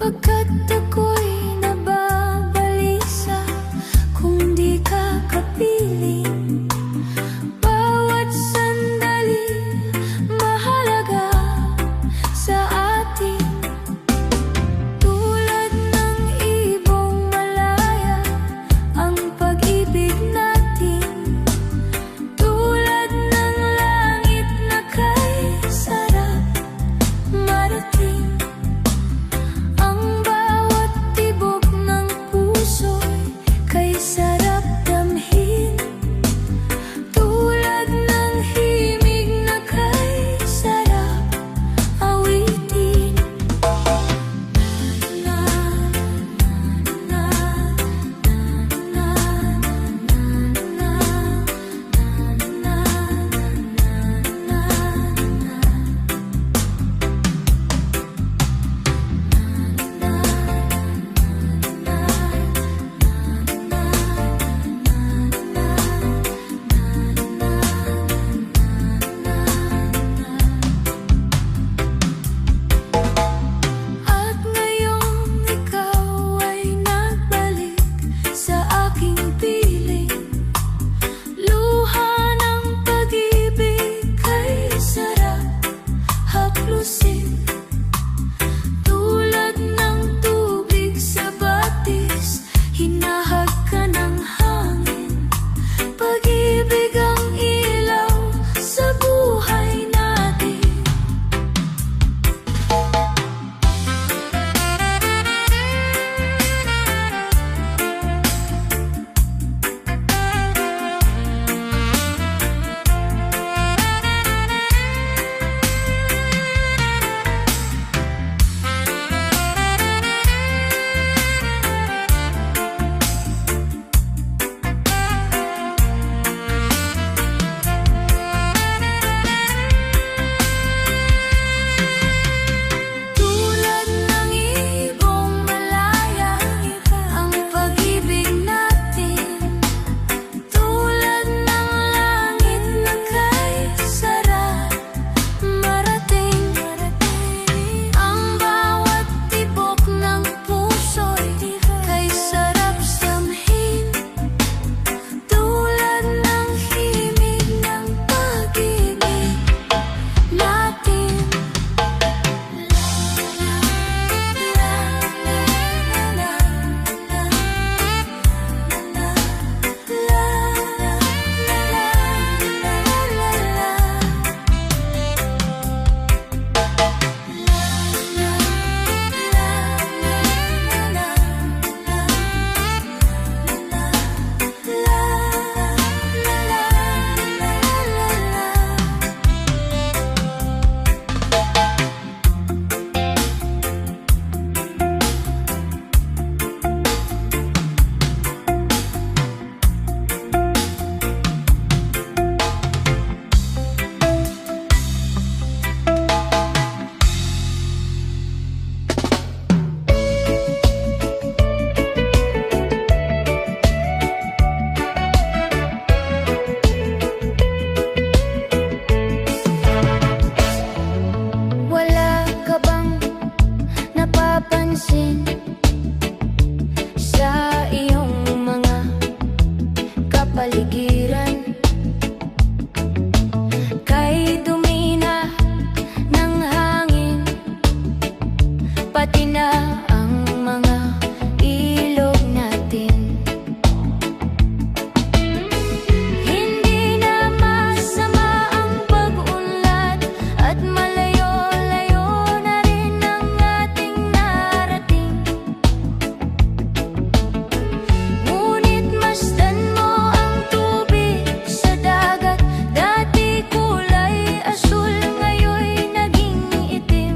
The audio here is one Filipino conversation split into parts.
Pagkat ako'y nababalisa kung di ka kapiling. Bawat sandali mahalaga sa atin. Tulad ng ibong malaya ang pag-ibig natin. Tulad ng langit na kay sarap marating. Ang bawat tibok ng puso'y kay sarap damhin. Tulad ng himig na kay sarap awitin. Na na na na At ngayong ikaw ay nagbalik sa aking piling. Luha ng pag-ibig kay sarap haplusin. Tulad ng tubig sa batis, hinahag ka ng hangin. Pag-ibig ang ilaw sa buhay natin. Tulad ng ibong malaya ang pag-ibig natin. Tulad ng langit na kay sarap marating. Ang bawat tibok ng puso'y kay sarap samhin. Tulad ng himig ng pag-ibig natin. Wala ka bang napapansin sa iyong mga kapaligiran? Kay dumi na ng hangin, pati na ang mga ilog natin. Hindi na masama ang pag-unlad at malayo-layo na rin ang ating narating. Ngunit masdan mo ang tubig sa dagat. Dati kulay asul, ngayon naging itim.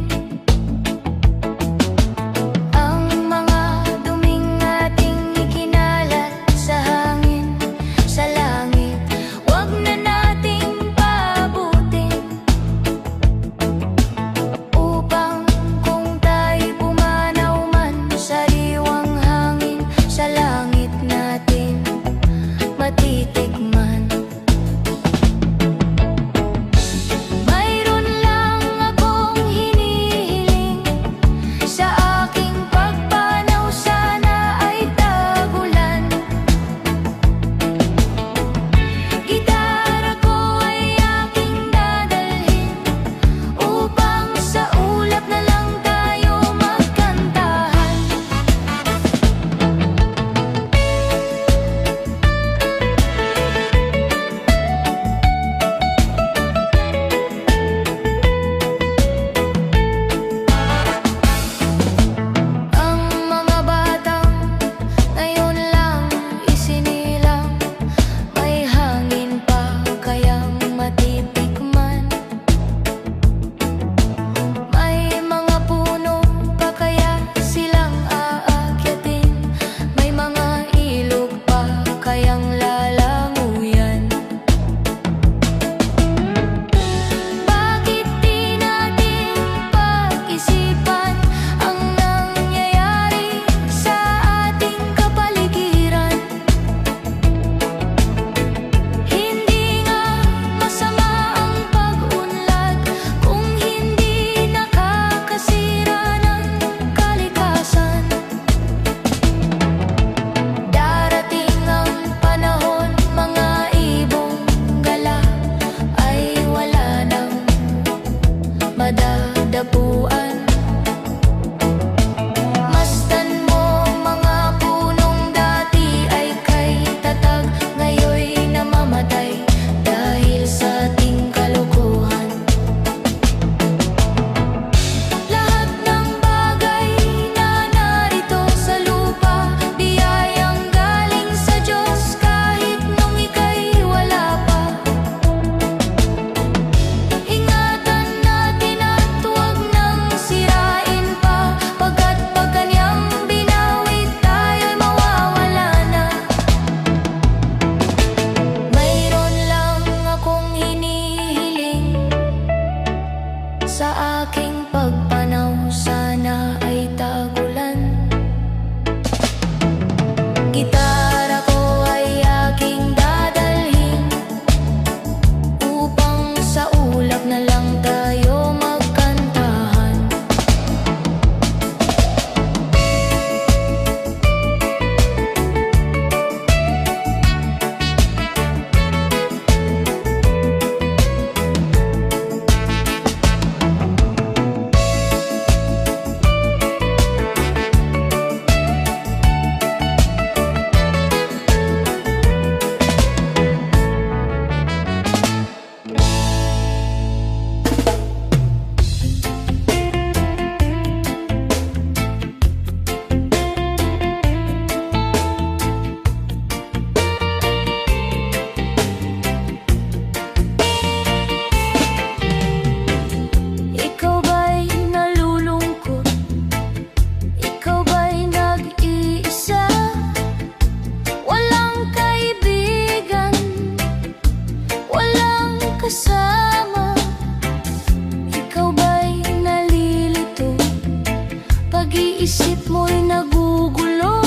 pag-iisip mo'y nagugulo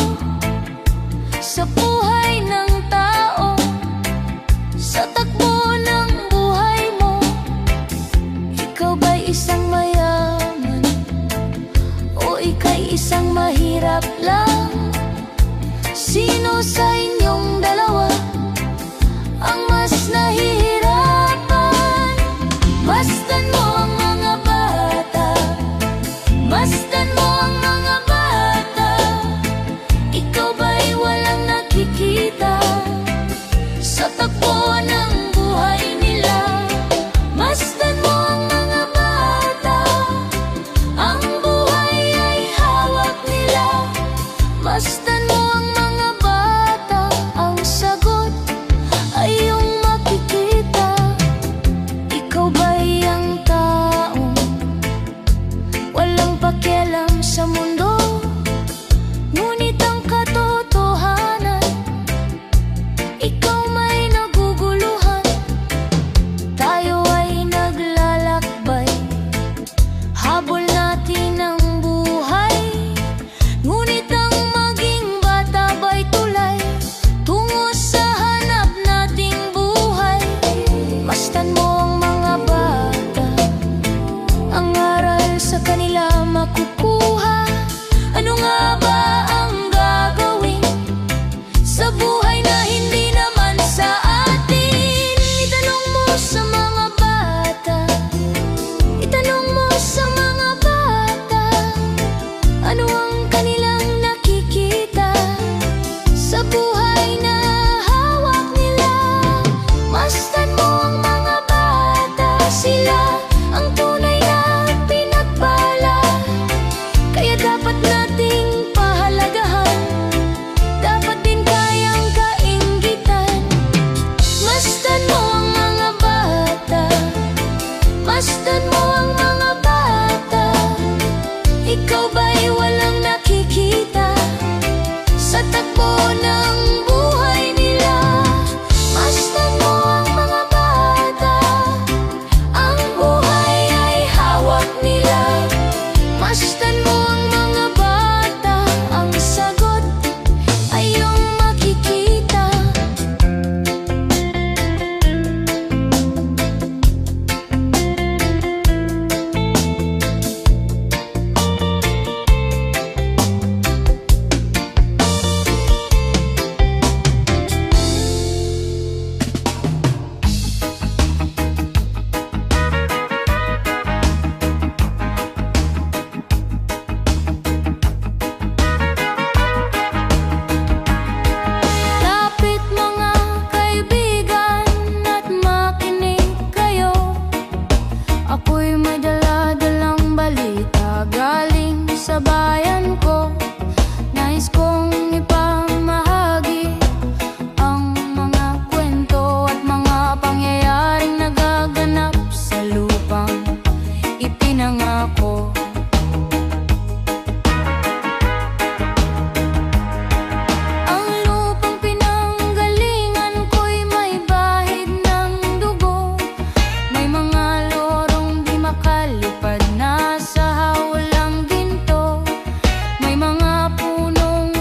sa buhay ng tao, sa takbo ng buhay mo. Ikaw ba'y isang mayaman o ika'y isang mahirap lang? Sino sa inyong dalawa ang mas nahihirapan? Masdan mo ang mga bata, masdan mo ang mga bata. Ikaw ba'y walang nakikita sa takbo ng buhay nila? Masdan mo ang mga bata, ang buhay ay hawak nila. Masdan mo ang mga bata, ang sagot ay iyong makikita. Ikaw ba'y ang taong walang pakialam sa mundo? Ngunit ang katotohanan, ikaw may naguguluhan. Tayo ay naglalakbay, habol natin ang buhay. Ngunit ang maging bata ba'y tulay tungo sa hanap nating buhay? Masdan mo ang mga bata, ang aral sa kanila makukuha. Ano nga ba ang gagawin sa buhay na hindi naman sa atin? Itanong mo sa mga bata, itanong mo sa mga bata, ano ang kanilang nakikita sa buhay na hawak nila? Masdan mo ang mga bata, sila ang tunay na pinagpala. Kaya dapat nating pahalagahan, dapat din kayang kainggitan. Masdan mo ang mga bata, masdan mo ang mga bata. Ikaw ba'y walang nakikita sa takbo ng buhay nila? Masdan mo ang mga bata, ang buhay ay hawak nila. Masdan mo ang mga bata, ang sagot ay iyong makikita. Lapit mga kaibigan at makinig kayo. Ako'y may dala-dalang balita galing sa bayan ko. Nais kong ipamahagi ang mga kwento at mga pangyayaring nagaganap sa lupang ipinangako. Ang lupang pinanggalingan ko'y may bahid ng dugo. May mga lorong di makalipad na sa hawalang ginto. May mga punong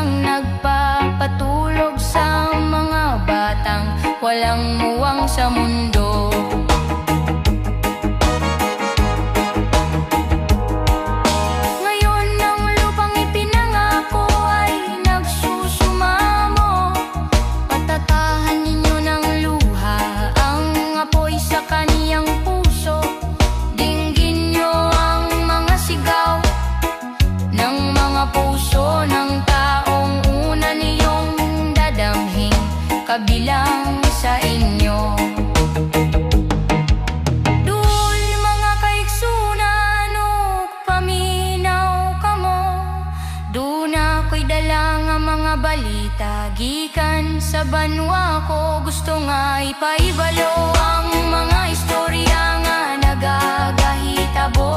kang nagpapatulog sa mga batang walang muwang sa mundo. Ngayon ang lupang ipinangako ay nagsusumamo. Patatahan ninyo ng luha ang apoy sa kaniyang puso. Dinggin nyo ang mga sigaw ng mga puso ng taong una niyong dadamhing kabilang sa inyo. Dul mga kaiksunan o paminaw kamo, duna ko'y dala nga mga balita gikan sa banwa ko. Gusto nga ipaibalo ang mga istorya nga nagagahitabo.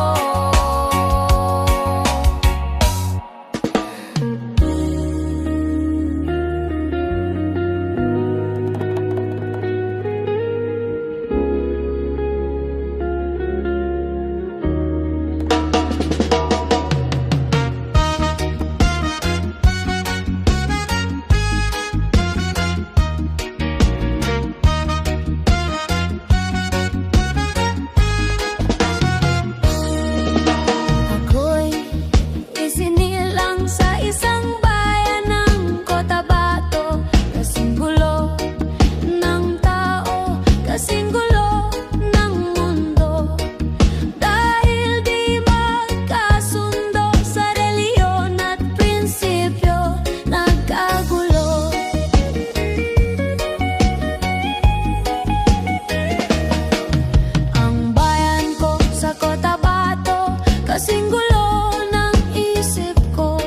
Kasing gulo ng isip ko,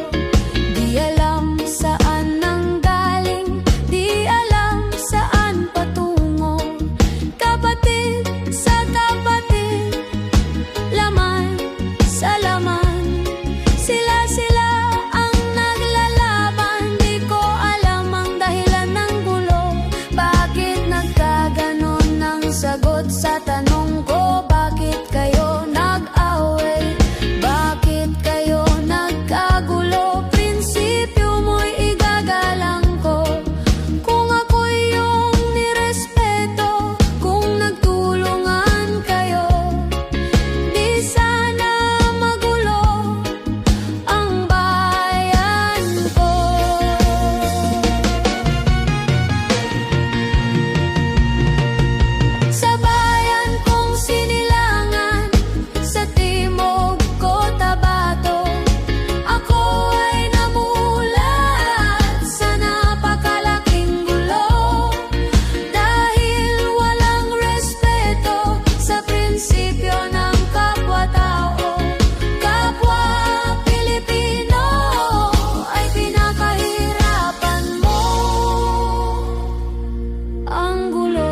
di alam saan nanggaling, di alam saan patungo. Kapatid sa kapatid, laman sa laman, sila ang naglalaban. Di ko alam ang dahilan ng gulo, bakit nagkaganon ng sagot sa tanong ko. Bakit kayo nag-away? Bakit kayo nagkagulo? Prinsipyo mo'y igagalang ko. Kung ako'y iyong nirespeto, kung nagtulungan kayo, di sana magulo ang bayan ko. Sa bayan kong sinilangan, sa timog Cotabato, ako ay namulat sa napakalaking gulo. Dahil walang respeto sa prinsipyo ng kapwa-tao. Kapwa Pilipino ay pinakahirapan mo ang gulo.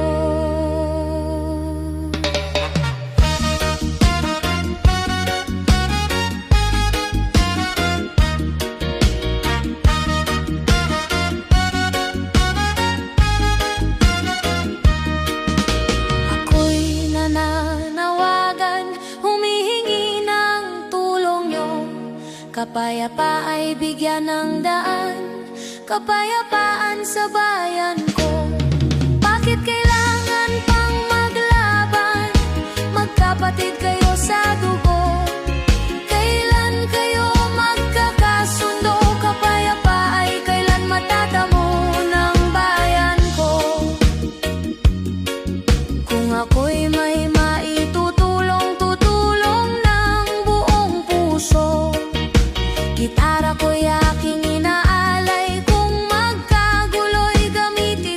Ako'y nananawagan, humihingi ng tulong nyo. Kapayapa ay bigyan ng daan, kapayapaan sa bayan ko. Bakit kailangan pang maglaban? Magkapatid kayo sa dugo. Kailan kayo magkakasundo? Kapayapa ay kailan matatamo ng bayan ko? Kung ako'y may maitutulong, tutulong ng buong puso. Gitara ko'y aking inaalay, kung magkagulo'y gamitin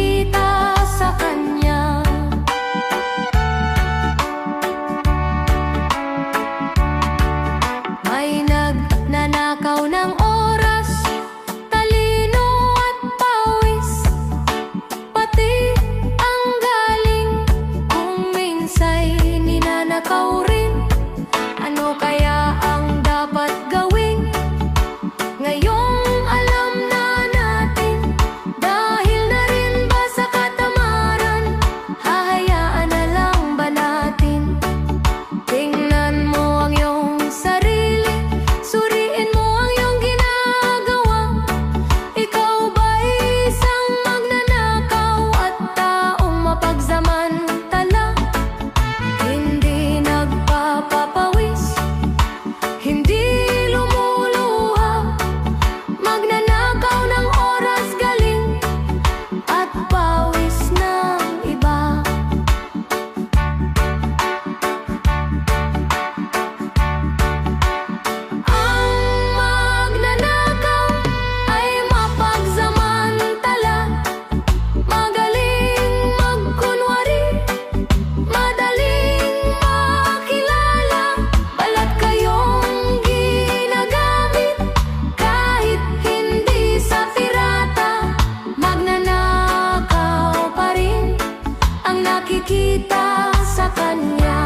nakikita sa kanya. May nagnanakaw ng oras, talino at pawis, pati ang galing kung minsa'y ninanakaw rin. Ano kaya ang dapat gawin? Ngayong alam na natin, dahil na rin ba sa katamaran, hahayaan na lang ba natin? Tingnan mo ang iyong sarili, suriin mo ang iyong ginagawa. Ikaw ba'y isang magnanakaw at taong mapagsamantala? Hindi nagpapapawis, hindi lumuluha, magnanakaw ng oras, galing at pawis ng iba. Ang magnanakaw ay mapagsamantala, magaling magkunwari, madaling makilala. Balat kayong ginagamit kahit hindi sa pirata, magnanakaw pa rin ang nakikita sa kanya.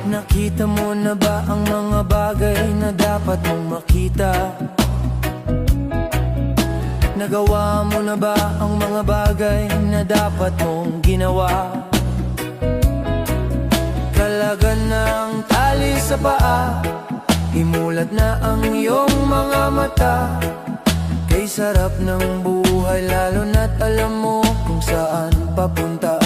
Nakita mo na ba ang mga bagay na dapat mong makita? Nagawa mo na ba ang mga bagay na dapat mong ginawa? Kalagan ng tali sa paa, imulat na ang iyong mga mata. Kay sarap ng buhay, lalo na't alam mo kung saan papunta.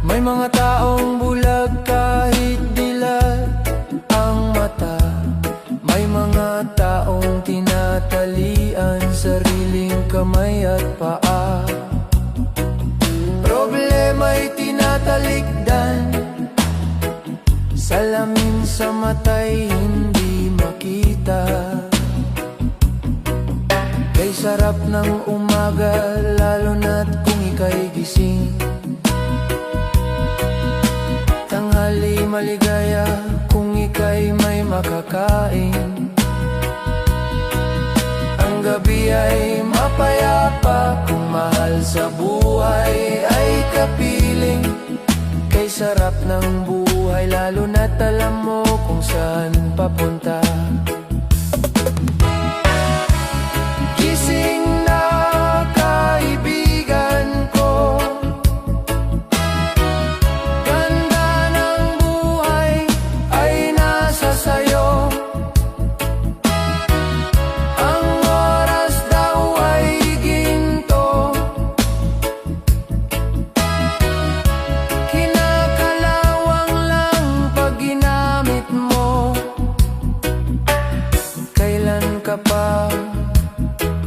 May mga taong bulag kahit dilat ang mata. May mga taong tinatalian sariling kamay at paa. Problema'y tinatalikdan, salamin sa mata'y hindi makita. Kay sarap ng umaga, lalo na't kung ika'y gising. Tanghali maligaya kung ika'y may makakain. Ang gabi ay mapayapa kung mahal sa buhay ay kapiling. Kay sarap ng buhay, lalo na't alam mo kung saan papunta. Gising na kaibigan ko, ganda ng buhay ay nasa sayo. Ang oras daw ay ginto, kinakalawang lang pag ginamit mo. Kailan ka pa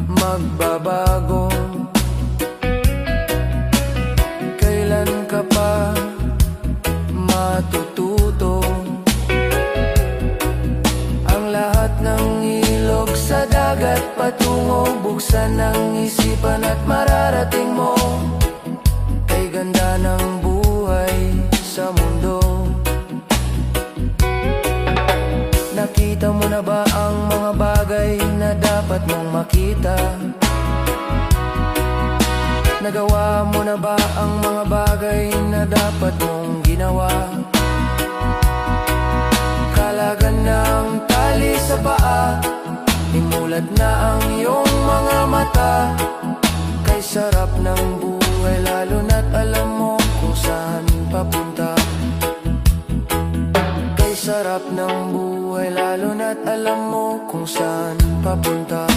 magbabago? Kailan ka pa matututo? Ang lahat ng ilog sa dagat patungo, buksan ng isipan at mararating mo. Kay ganda ng buhay sa mundo. Nakita mo na ba ang mga bagay na dapat mong makita? Nagawa mo na ba ang mga bagay na dapat mong ginawa? Kalagan ng tali sa paa, imulat na ang iyong mga mata. Kay Kay sarap ng buhay lalo na't alam mo kung saan papunta. Kay sarap ng buhay lalo na't alam mo kung saan papunta.